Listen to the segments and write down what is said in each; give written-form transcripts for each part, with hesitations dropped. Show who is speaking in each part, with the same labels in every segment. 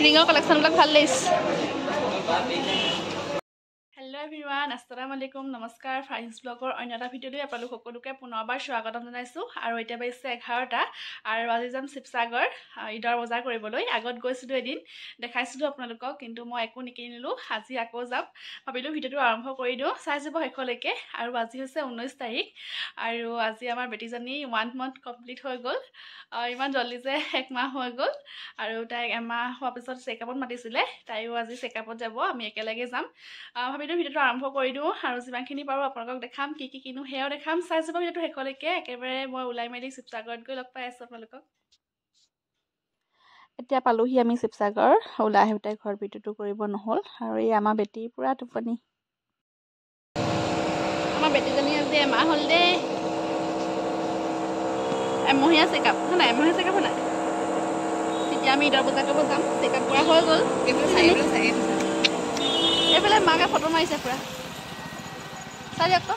Speaker 1: ৰিঙৰ কালেকশ্যনবিলাক ভাল লাগিছে। Hello' everyone, আসসালামু আলাইকুম, নমস্কাৰ। ফাইন্স ব্লগৰ অন্য এটা ভিডিঅ'লৈ আপোনালোক সকলোকে পুনৰবাৰ স্বাগতম জনাইছোঁ। আৰু এতিয়া বাজিছে 11টা আৰু আজি যাম শিৱসাগৰ ঈদৰ বজাৰ কৰিবলৈ। আগত গৈছিলোঁ এদিন, দেখাইছিলোঁ আপোনালোকক, কিন্তু মই একো নিকিনিলোঁ। আজি আকৌ যাম, ভাবিলোঁ ভিডিঅ'টো আৰম্ভ কৰি দিওঁ, চাই যাব শেষলৈকে। আৰু আজি হৈছে 19 তাৰিখ আৰু আজি আমাৰ বেটীজনী 1 month কমপ্লিট হৈ গ'ল। ইমান জল্দি যে 1 মাহ হৈ গ'ল। আৰু তাইক এমাহ হোৱাৰ পিছত চেকআপত মাতিছিলে, তাইও আজি চেকআপত যাব, আমি একেলগে যাম। ভাবিলোঁ ভিডিঅ'টো আৰম্ভ কৰি দিওঁ আৰু যিমানখিনি পাৰোঁ আপোনালোকক দেখাম, কি কি কিনো সেয়াও দেখাম। চাই যাব ভিডিঅ'টো শেষলৈকে। একেবাৰে মই ওলাই মেলি শিৱসাগৰত গৈ লগ পাই আছোঁ আপোনালোকক। এতিয়া পালোহি আমি শিৱসাগৰ। ওলাই আহি তাই ঘৰ ভিডিঅ'টো কৰিব নহ'ল আৰু এই আমাৰ বেটী পূৰা টোপনি। আমাৰ বেটীজনী আজি এমাহ হ'ল দেই, এমহীয়া চেকআপ হয় নাই, এমহীয়া চেকআপ হয় নাই। তেতিয়া আমি ঈদৰ বজাৰ কৰিব যাম, চেকআপ কৰা হৈ গ'ল। এইফালে মাকে ফটো মাৰিছে পূৰা, চাই দিয়ক আকৌ।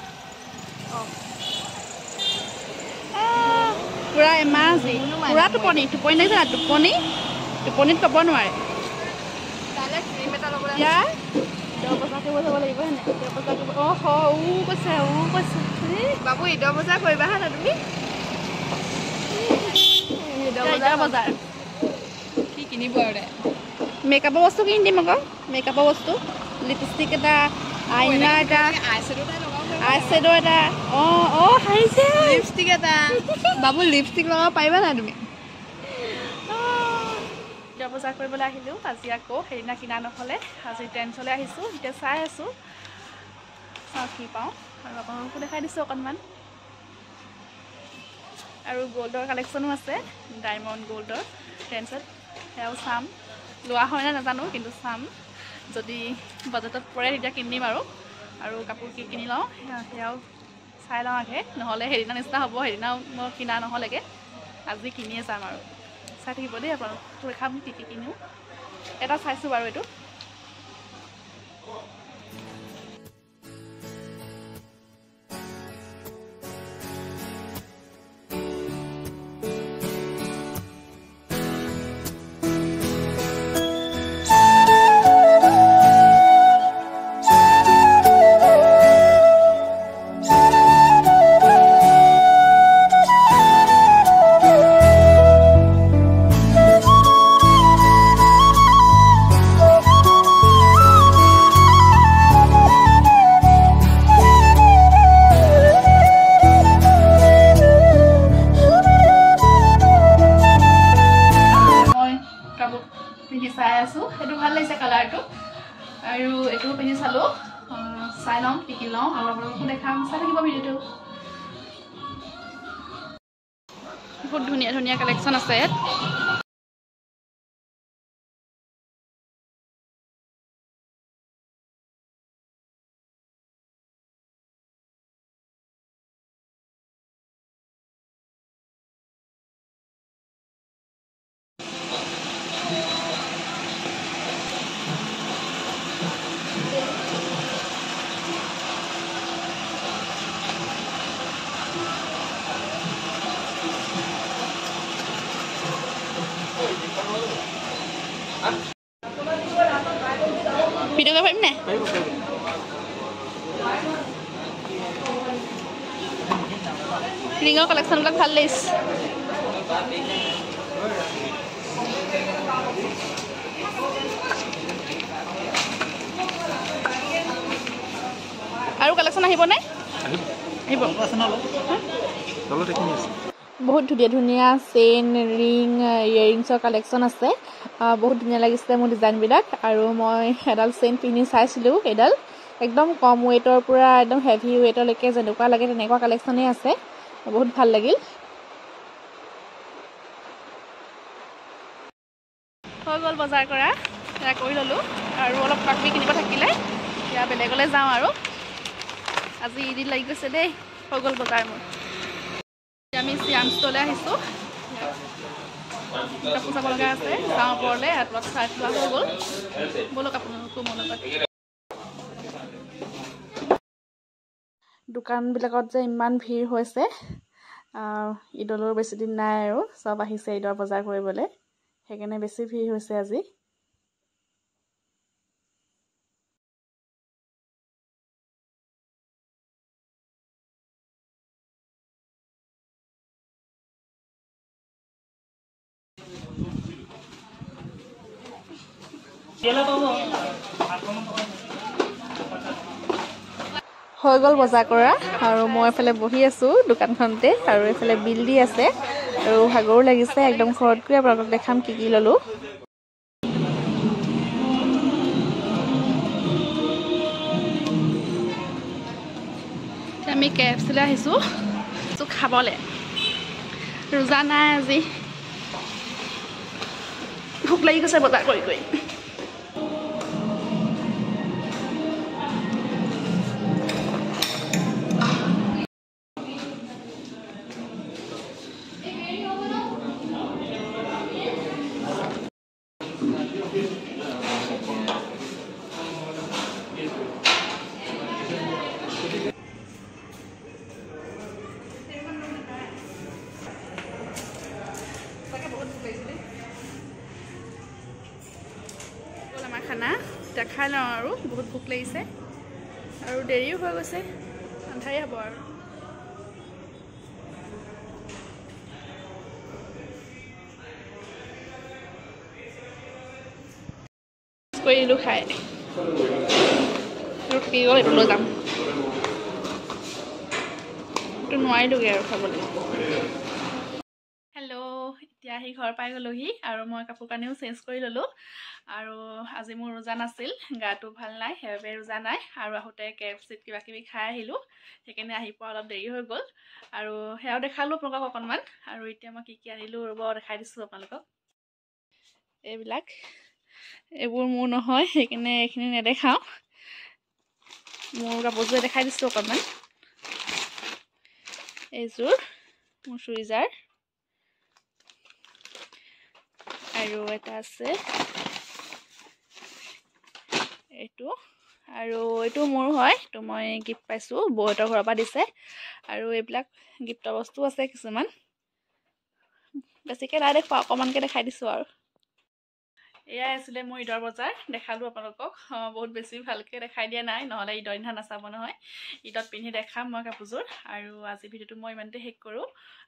Speaker 1: পূৰা এমাহ আজি, পূৰা টোপনি লাগিছে না, টোপনিত ক'ব নোৱাৰে। এতিয়া ঈদৰ বজাৰ কৰিব যাব লাগিব হয় নাই, ঈদৰ বজাৰ কৰিব। কৈছে বাবু ঈদৰ বজাৰ কৰিবা হা না তুমি। ঈদৰ বজাৰ কি কিনিব আৰু মেকআপৰ বস্তু কিনি দিম আকৌ, মেকআপৰ বস্তু, লিপষ্টিক এটা, আইনা এটা, আইশ্বেডো এটা, হাৰিছে লিপষ্টিক এটা। বাবু লিপষ্টিক লগাব পাৰিবা নাই তুমি। ঈদৰ বজাৰ কৰিবলৈ আহিলোঁ আজি আকৌ, সেইদিনা কিনা নহ'লে আজি ট্ৰেন্সলৈ আহিছোঁ। এতিয়া চাই আছোঁ, চাওঁ কি পাওঁ আৰু আপোনালোকো দেখাই দিছোঁ অকণমান। আৰু গ'ল্ডৰ কালেকশ্যনো আছে, ডায়মণ্ড গ'ল্ডৰ ট্ৰেন্সত, সেয়াও চাম। লোৱা হয় নে নাজানো, কিন্তু চাম। যদি বাজেটত পৰে তেতিয়া কিনিম আৰু কাপোৰ কি কিনি লওঁ সেয়াও চাই লওঁ আগে, নহ'লে সেইদিনা নিচিনা হ'ব, সেইদিনাও মই কিনা নহ'লেগে। আজি কিনিয়ে যাম আৰু চাই থাকিব দেই আপোনালোক, দেখাম কি কি কিনো। এটা চাইছোঁ বাৰু এইটো। পিন্ধি চাই আছোঁ, সেইটো ভাল লাগিছে কালাৰটো। আৰু এইটোও পিন্ধি চালোঁ, চাই লওঁ কি কি লওঁ আৰু আপোনালোকো দেখাম, চাই থাকিব ভিডিঅ'টো। বহুত ধুনীয়া ধুনীয়া কালেকশ্যন আছে ইয়াত। ভিডিঅ' কৰিব পাৰিম নে? ৰিঙৰ কালেকশ্যনবিলাক ভাল লাগিছে। আৰু কালেকশ্যন আহিবনে? আহিব। বহুত ধুনীয়া ধুনীয়া চেইন, ৰিং, ইয়েৰিংছৰ কালেকশ্যন আছে। বহুত ধুনীয়া লাগিছিলে মোৰ ডিজাইনবিলাক। আৰু মই এডাল চেইন পিন্ধি চাইছিলোঁ, এইডাল একদম কম ৱেইটৰ পৰা একদম হেভি ৱেইটলৈকে যেনেকুৱা লাগে তেনেকুৱা কালেকশ্যনেই আছে, বহুত ভাল লাগিল। হৈ গ'ল বজাৰ কৰা, সেয়া কৰি ল'লোঁ আৰু অলপ কিবাকিবি কিনিব থাকিলে এতিয়া বেলেগলৈ যাওঁ আৰু। আজি ঈদ লাগি গৈছে দেই, হৈ গ'ল বজাৰ মোৰ। আমি চিয়াম ষ্ট'ৰলৈ আহিছোঁ, কাপোৰ চাব লগা আছে, যাওঁ ওপৰলৈ, তলত চাই থোৱা হৈ গ'ল। ব'লক আপোনালোকো মোৰ লগত। দোকানবিলাকত যে ইমান ভিৰ হৈছে, ঈদলৈও বেছিদিন নাই আৰু চব আহিছে ঈদৰ বজাৰ কৰিবলৈ, সেইকাৰণে বেছি ভিৰ হৈছে আজি। হৈ গ'ল বজাৰ কৰা আৰু মই এফালে বহি আছোঁ দোকানখনতে আৰু এইফালে বিল দি আছে আৰু ভাগৰো লাগিছে একদম ঘৰত গৈ আপোনালোকক দেখাম কি কি ল'লোঁ। আমি KFCলৈ আহিছোঁ খাবলৈ। ৰোজা নাই আজি, ভোক লাগি গৈছে বজাৰ কৰি কৰি। আমাৰ খানা এতিয়া খাই লওঁ আৰু বহুত ভোক লাগিছে আৰু দেৰিও হৈ গৈছে, আন্ধাৰে হ'ব আৰু। কৰিলোঁ খাই কি গ'ল এইটো লৈ যাম, এইটো নোৱাৰিলোগৈ আৰু খাবলৈ। হেল্ল', এতিয়া আহি ঘৰ পাই গ'লোহি আৰু মই কাপোৰ কানিও চেঞ্জ কৰি ল'লোঁ আৰু আজি মোৰ ৰোজা নাছিল, গাটো ভাল নাই সেইবাবে ৰোজা নাই আৰু আহোঁতে KFCত কিবা কিবি খাই আহিলোঁ, সেইকাৰণে আহি পোৱা অলপ দেৰি হৈ গ'ল আৰু সেয়াও দেখালোঁ আপোনালোকক অকণমান। আৰু এতিয়া মই কি কি আনিলোঁ ৰ'ব দেখাই দিছোঁ আপোনালোকক। এইবোৰ মোৰ নহয় সেইকাৰণে এইখিনি নেদেখাওঁ, মোৰ কাপোৰযোৰে দেখাই দিছোঁ অকণমান। এইযোৰ মোৰ চুইজাৰ আৰু এটা আছে এইটো, আৰু এইটো মোৰ হয়, এইটো মই গিফ্ট পাইছোঁ বৌহঁতৰ ঘৰৰ পৰা দিছে। আৰু এইবিলাক গিফ্টৰ বস্তু আছে কিছুমান, বেছিকৈ নাই দেখুৱা অকণমানকৈ দেখাই দিছোঁ আৰু। এয়াই আছিলে মোৰ ঈদৰ বজাৰ, দেখালোঁ আপোনালোকক। বহুত বেছি ভালকৈ দেখাই দিয়া নাই, নহ'লে ঈদৰ দিনা নাচাব নহয়। ঈদত পিন্ধি দেখাম মই কাপোৰযোৰ। আৰু আজি ভিডিঅ'টো মই ইমানতে শেষ কৰোঁ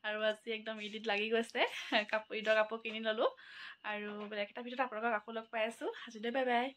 Speaker 1: আৰু আজি একদম ঈদ লাগি গৈছে, ঈদৰ কাপোৰ কিনি ল'লোঁ আৰু বেলেগ এটা ভিডিঅ'ত আপোনালোকক আকৌ লগ পাই আছোঁ। আজিলৈ বাই বাই।